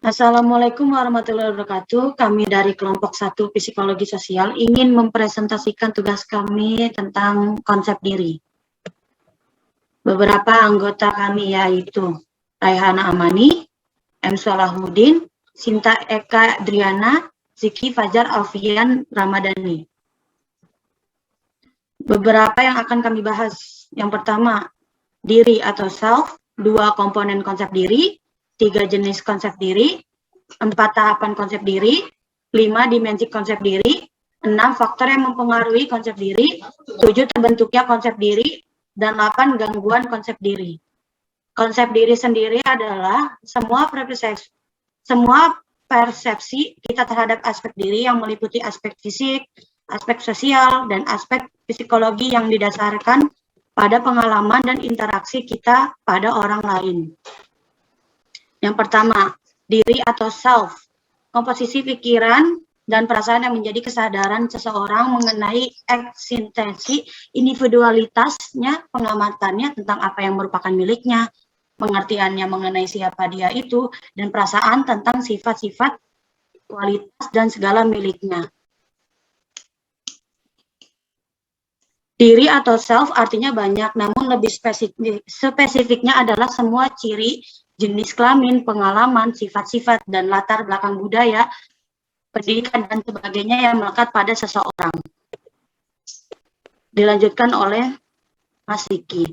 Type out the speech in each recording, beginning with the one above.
Assalamualaikum warahmatullahi wabarakatuh. Kami dari kelompok 1 Psikologi Sosial ingin mempresentasikan tugas kami tentang konsep diri. Beberapa anggota kami yaitu Raihana Amani, M. Salahuddin, Sinta Eka Adriana, Ziki Fajar Alfian Ramadhani. Beberapa yang akan kami bahas. Yang pertama, diri atau self, 2 komponen konsep diri, 3 jenis konsep diri, 4 tahapan konsep diri, 5 dimensi konsep diri, 6 faktor yang mempengaruhi konsep diri, 7 terbentuknya konsep diri, dan 8 gangguan konsep diri. Konsep diri sendiri adalah semua persepsi kita terhadap aspek diri yang meliputi aspek fisik, aspek sosial, dan aspek psikologi yang didasarkan pada pengalaman dan interaksi kita pada orang lain. Yang pertama, diri atau self, komposisi pikiran dan perasaan yang menjadi kesadaran seseorang mengenai eksistensi individualitasnya, pengamatannya tentang apa yang merupakan miliknya, pengertiannya mengenai siapa dia itu, dan perasaan tentang sifat-sifat, kualitas, dan segala miliknya. Diri atau self artinya banyak, namun lebih spesifiknya adalah semua ciri, jenis kelamin, pengalaman, sifat-sifat, dan latar belakang budaya, pendidikan, dan sebagainya yang melekat pada seseorang. Dilanjutkan oleh Mas Ziki.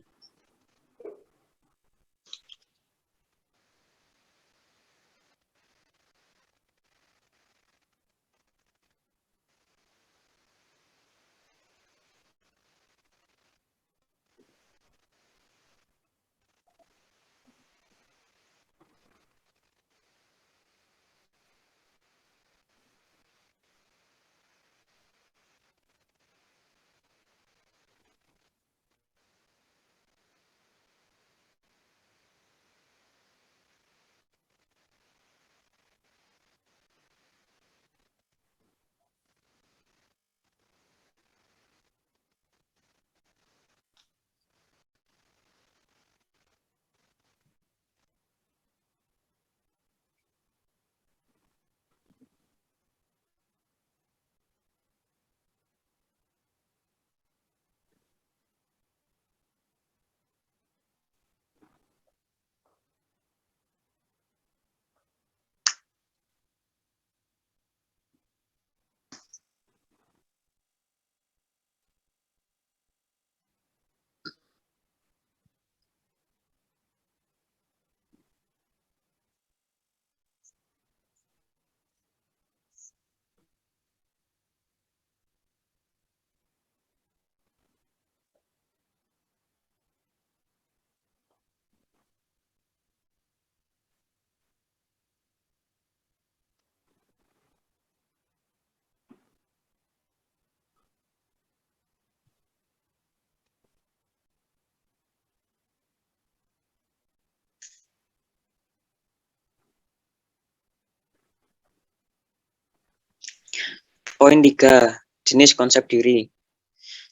Poin 3. Jenis konsep diri.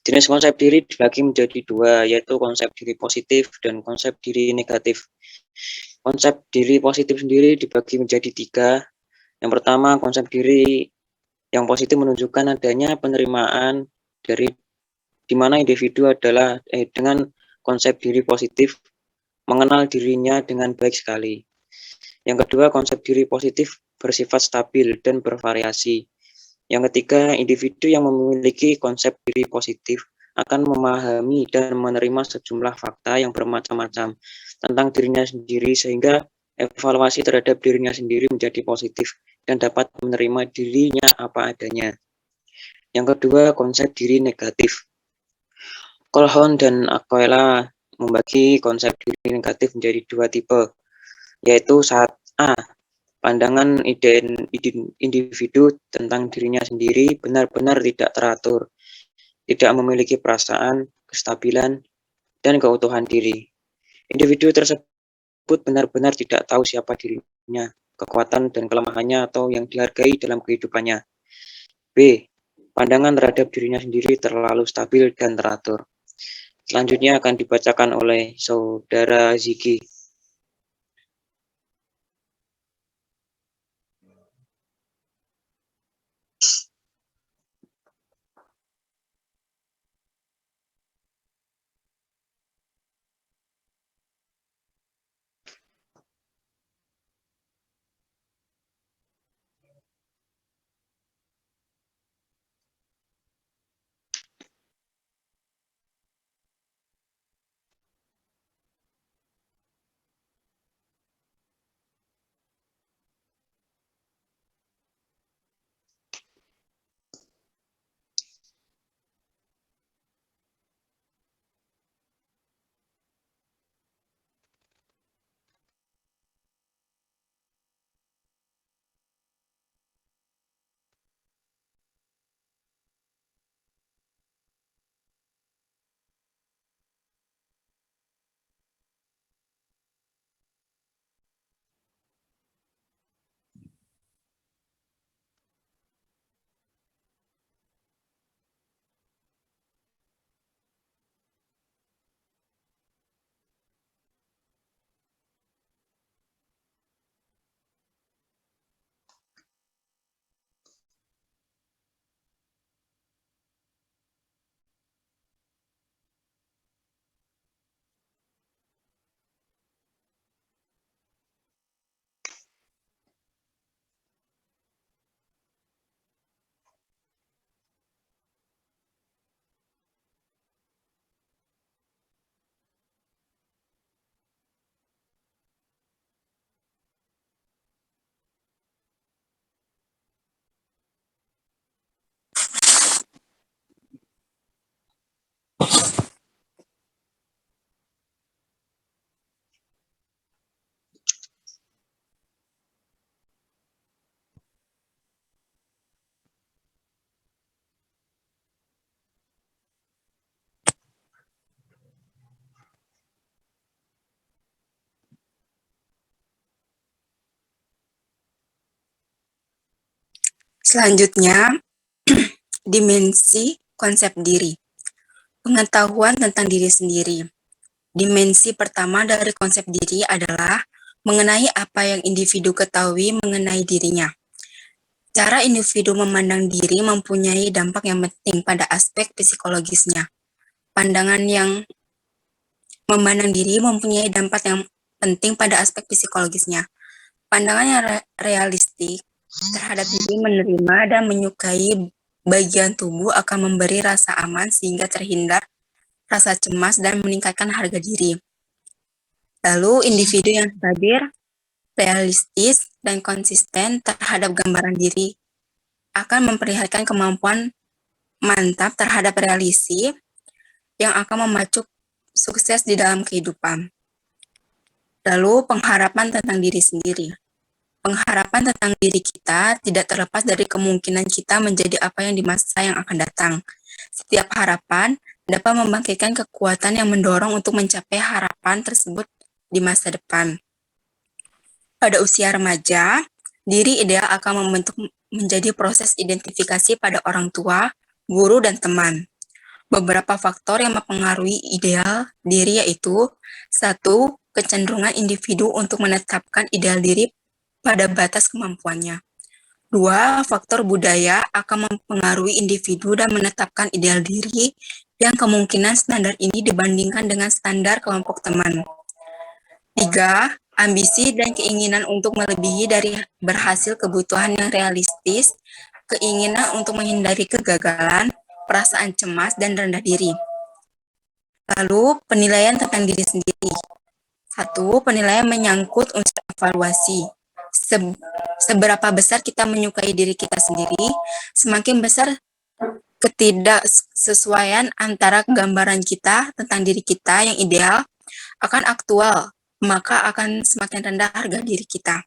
Jenis konsep diri dibagi menjadi 2, yaitu konsep diri positif dan konsep diri negatif. Konsep diri positif sendiri dibagi menjadi 3. Yang pertama, konsep diri yang positif menunjukkan adanya penerimaan dari di mana individu adalah dengan konsep diri positif mengenal dirinya dengan baik sekali. Yang kedua, konsep diri positif bersifat stabil dan bervariasi. Yang ketiga, individu yang memiliki konsep diri positif akan memahami dan menerima sejumlah fakta yang bermacam-macam tentang dirinya sendiri sehingga evaluasi terhadap dirinya sendiri menjadi positif dan dapat menerima dirinya apa adanya. Yang kedua, konsep diri negatif. Colhoun dan Aquella membagi konsep diri negatif menjadi 2 tipe, yaitu saat A, pandangan individu tentang dirinya sendiri benar-benar tidak teratur, tidak memiliki perasaan, kestabilan, dan keutuhan diri. Individu tersebut benar-benar tidak tahu siapa dirinya, kekuatan dan kelemahannya atau yang dihargai dalam kehidupannya. B. Pandangan terhadap dirinya sendiri terlalu stabil dan teratur. Selanjutnya akan dibacakan oleh Saudara Ziki. Selanjutnya, dimensi konsep diri. Pengetahuan tentang diri sendiri. Dimensi pertama dari konsep diri adalah mengenai apa yang individu ketahui mengenai dirinya. Cara individu memandang diri mempunyai dampak yang penting pada aspek psikologisnya. Pandangan yang memandang diri mempunyai dampak yang penting pada aspek psikologisnya. Pandangan yang realistik terhadap diri menerima dan menyukai bagian tubuh akan memberi rasa aman sehingga terhindar rasa cemas dan meningkatkan harga diri. Lalu, individu yang stabil, realistis, dan konsisten terhadap gambaran diri akan memperlihatkan kemampuan mantap terhadap realisi yang akan memacu sukses di dalam kehidupan. Lalu, pengharapan tentang diri sendiri. Pengharapan tentang diri kita tidak terlepas dari kemungkinan kita menjadi apa yang di masa yang akan datang. Setiap harapan dapat membangkitkan kekuatan yang mendorong untuk mencapai harapan tersebut di masa depan. Pada usia remaja, diri ideal akan membentuk menjadi proses identifikasi pada orang tua, guru, dan teman. Beberapa faktor yang mempengaruhi ideal diri yaitu: 1. Kecenderungan individu untuk menetapkan ideal diri pada batas kemampuannya. 2. Faktor budaya akan mempengaruhi individu dan menetapkan ideal diri yang kemungkinan standar ini dibandingkan dengan standar kelompok teman. 3. Ambisi dan keinginan untuk melebihi dari berhasil kebutuhan yang realistis, keinginan untuk menghindari kegagalan, perasaan cemas, dan rendah diri. Lalu, penilaian tentang diri sendiri. 1. Penilaian menyangkut unsur evaluasi. Seberapa besar kita menyukai diri kita sendiri, semakin besar ketidaksesuaian antara gambaran kita tentang diri kita yang ideal akan aktual, maka akan semakin rendah harga diri kita.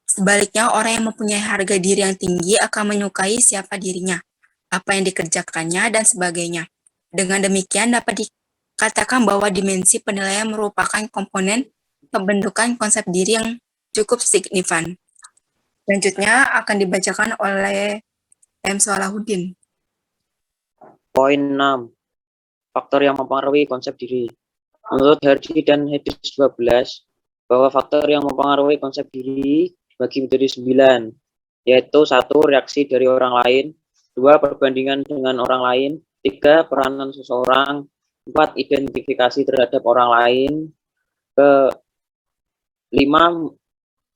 Sebaliknya, orang yang mempunyai harga diri yang tinggi akan menyukai siapa dirinya, apa yang dikerjakannya, dan sebagainya. Dengan demikian, dapat dikatakan bahwa dimensi penilaian merupakan komponen pembentukan konsep diri yang cukup signifikan. Selanjutnya akan dibacakan oleh M. Salahuddin. Poin 6. Faktor yang mempengaruhi konsep diri. Menurut Hardy dan Hedges 12, bahwa faktor yang mempengaruhi konsep diri dibagi menjadi 9, yaitu 1. Reaksi dari orang lain, 2. Perbandingan dengan orang lain, 3. Peranan seseorang, 4. Identifikasi terhadap orang lain, ke-5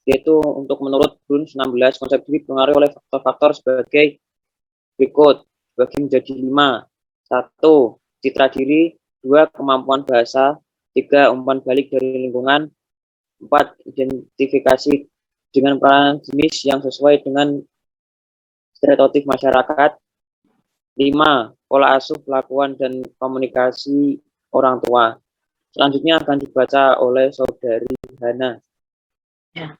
yaitu untuk menurut Bruns 16, konsep diri dipengaruhi oleh faktor-faktor sebagai berikut, dibagi menjadi 5. 1. Citra diri, 2. Kemampuan bahasa, 3. Umpan balik dari lingkungan, 4. Identifikasi dengan peranan jenis yang sesuai dengan stereotip masyarakat, 5. Pola asuh, pelakuan, dan komunikasi orang tua. Selanjutnya akan dibaca oleh Saudari Hana. Ya.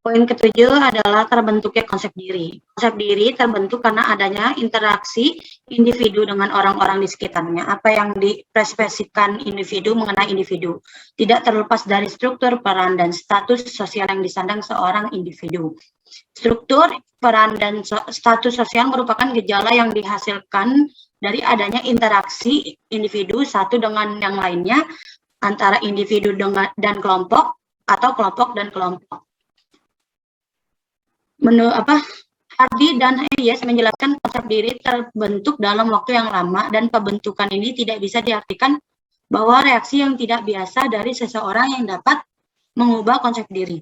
Poin ke-7 adalah terbentuknya konsep diri. Konsep diri terbentuk karena adanya interaksi individu dengan orang-orang di sekitarnya. Apa yang dipresentasikan individu mengenai individu. Tidak terlepas dari struktur, peran, dan status sosial yang disandang seorang individu. Struktur, peran, dan status sosial merupakan gejala yang dihasilkan dari adanya interaksi individu satu dengan yang lainnya, antara individu dan kelompok, atau kelompok dan kelompok. Hardy dan Hayes menjelaskan konsep diri terbentuk dalam waktu yang lama, dan pembentukan ini tidak bisa diartikan bahwa reaksi yang tidak biasa dari seseorang yang dapat mengubah konsep diri.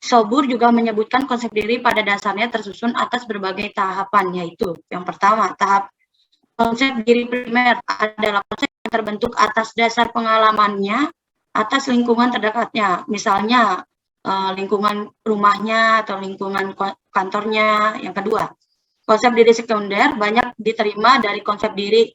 Sobur juga menyebutkan konsep diri pada dasarnya tersusun atas berbagai tahapan, yaitu yang pertama, tahap konsep diri primer adalah konsep yang terbentuk atas dasar pengalamannya atas lingkungan terdekatnya, misalnya lingkungan rumahnya atau lingkungan kantornya. Yang kedua, konsep diri sekunder banyak diterima dari konsep diri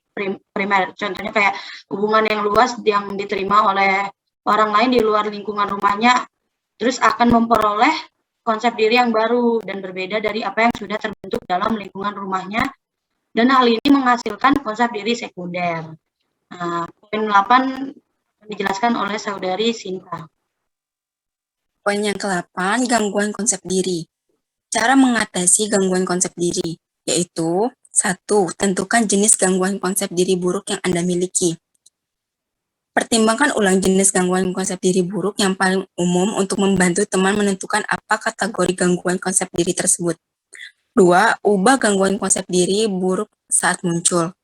primer, contohnya kayak hubungan yang luas yang diterima oleh orang lain di luar lingkungan rumahnya, terus akan memperoleh konsep diri yang baru dan berbeda dari apa yang sudah terbentuk dalam lingkungan rumahnya, dan hal ini menghasilkan konsep diri sekunder. Poin 8 dijelaskan oleh Saudari Sinta. Poin yang ke-8, gangguan konsep diri. Cara mengatasi gangguan konsep diri, yaitu 1. Tentukan jenis gangguan konsep diri buruk yang Anda miliki. Pertimbangkan ulang jenis gangguan konsep diri buruk yang paling umum untuk membantu teman menentukan apa kategori gangguan konsep diri tersebut. 2. Ubah gangguan konsep diri buruk saat muncul.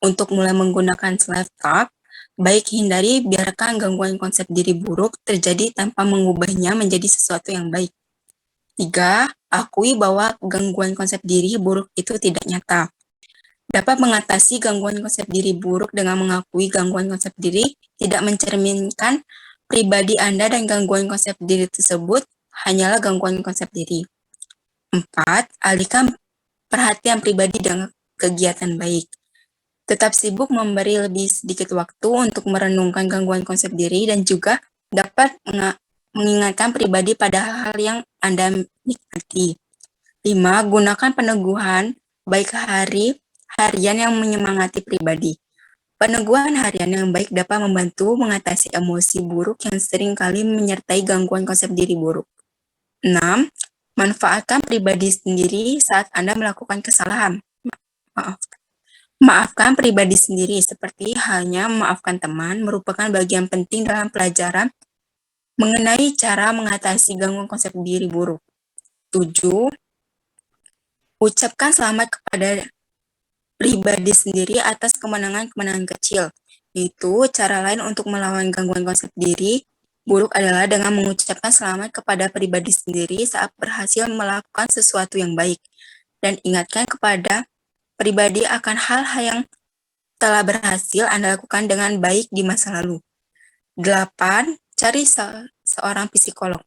Untuk mulai menggunakan self-talk, baik hindari biarkan gangguan konsep diri buruk terjadi tanpa mengubahnya menjadi sesuatu yang baik. 3. Akui bahwa gangguan konsep diri buruk itu tidak nyata. Dapat mengatasi gangguan konsep diri buruk dengan mengakui gangguan konsep diri tidak mencerminkan pribadi Anda dan gangguan konsep diri tersebut hanyalah gangguan konsep diri. 4. Alihkan perhatian pribadi dengan kegiatan baik. Tetap sibuk memberi lebih sedikit waktu untuk merenungkan gangguan konsep diri dan juga dapat mengingatkan pribadi pada hal yang Anda nikmati. 5. Gunakan peneguhan baik harian yang menyemangati pribadi. Peneguhan harian yang baik dapat membantu mengatasi emosi buruk yang sering kali menyertai gangguan konsep diri buruk. 6. Manfaatkan pribadi sendiri saat Anda melakukan kesalahan. Maafkan pribadi sendiri, seperti halnya memaafkan teman, merupakan bagian penting dalam pelajaran mengenai cara mengatasi gangguan konsep diri buruk. 7. Ucapkan selamat kepada pribadi sendiri atas kemenangan-kemenangan kecil. Itu cara lain untuk melawan gangguan konsep diri buruk adalah dengan mengucapkan selamat kepada pribadi sendiri saat berhasil melakukan sesuatu yang baik. Dan ingatkan kepada pribadi akan hal-hal yang telah berhasil Anda lakukan dengan baik di masa lalu. 8. Cari seorang psikolog.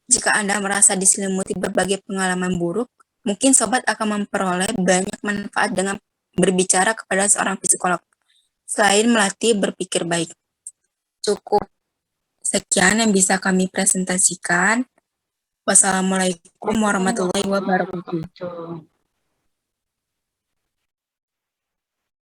Jika Anda merasa diselimuti berbagai pengalaman buruk, mungkin sobat akan memperoleh banyak manfaat dengan berbicara kepada seorang psikolog, selain melatih berpikir baik. Cukup sekian yang bisa kami presentasikan. Wassalamualaikum warahmatullahi wabarakatuh.